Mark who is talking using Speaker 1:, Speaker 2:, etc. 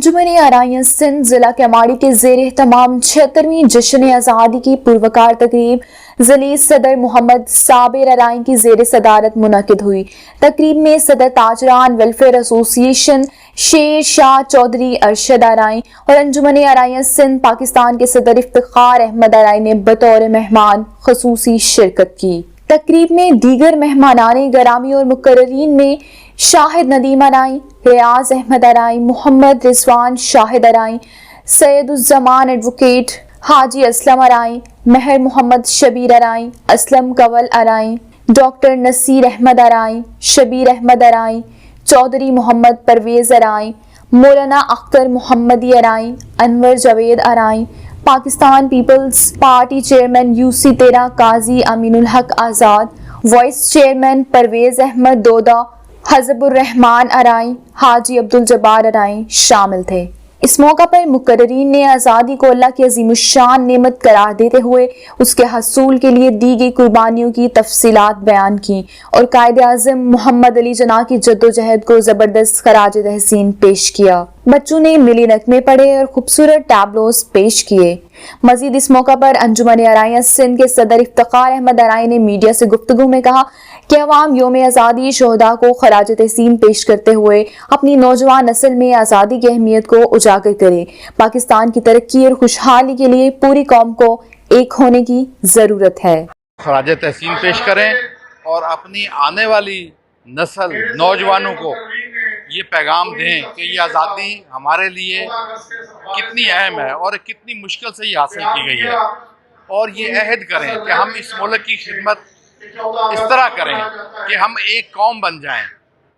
Speaker 1: अंजुमन आराइन सिंध जिला केमाड़ी के ज़ेर एहतमाम 76वीं जश्न आज़ादी की पुरवकार तकरीब ज़ली सदर मोहम्मद साबिर अराइन की ज़ेर सदारत मुनक़िद हुई। तकरीब में सदर ताजरान वेलफेयर एसोसिएशन शेर शाह चौधरी अरशद अराइन और अंजुमन आराइन सिंध पाकिस्तान के सदर इफ्तिखार अहमद अराइन ने बतौर मेहमान खसूसी शिरकत की। तकरीब में दीगर मेहमानाने गरामी और मुकर्ररीन में Shahid Nadeem Arain, Riaz Ahmed Arain, Muhammad Rizwan Shahid Arain, Syeduzzaman advocate Haji Aslam Arain, Mehar Muhammad Shabbir Arain, Aslam Kanwal Arain, doctor Naseer Ahmed Arain, Shabbir Ahmed Arain, Chaudhry Muhammad Pervez Arain, Maulana Akhtar Muhammadi Arain, Anwar Javed Arain, Pakistan Peoples Party chairman UC 13 Qazi Aminul Haq Azad, vice chairman Pervez Ahmed Doda, Hazbur Rehman Arain, Haji Abdul Jabbar Arain शामिल थे। इस मौका पर मुकर्ररीन ने आज़ादी को अल्लाह की अज़ीमुश्शान नेमत करार देते हुए उसके हसूल के लिए दी गई कुर्बानियों की तफसीलात बयान की और कायदे आज़म मोहम्मद अली जिन्ना की जद्दोजहद को ज़बरदस्त खराज तहसीन पेश किया। बच्चों ने मिली नगमे पढ़े और खूबसूरत टैबलोस पेश किए। मजीद इस मौका पर अंजुमन आराइन सिंध के सदर इफ्तिखार अहमद अराइन ने मीडिया से गुफ्तगू में कहा कि अवाम यौम आज़ादी शोहदा को खराज तहसीन पेश करते हुए अपनी नौजवान नस्ल में आज़ादी की अहमियत को उजागर करे। पाकिस्तान की तरक्की और खुशहाली के लिए पूरी कौम को एक होने की ज़रूरत है।
Speaker 2: खराज तहसीन पेश करें और अपनी आने वाली नस्ल नौजवानों को ये पैगाम दें कि ये आज़ादी हमारे लिए कितनी अहम है और कितनी मुश्किल से ये हासिल की गई है, और ये अहद करें कि हम इस मुल्क की खिदमत इस तरह करें कि हम एक कौम बन जाएं।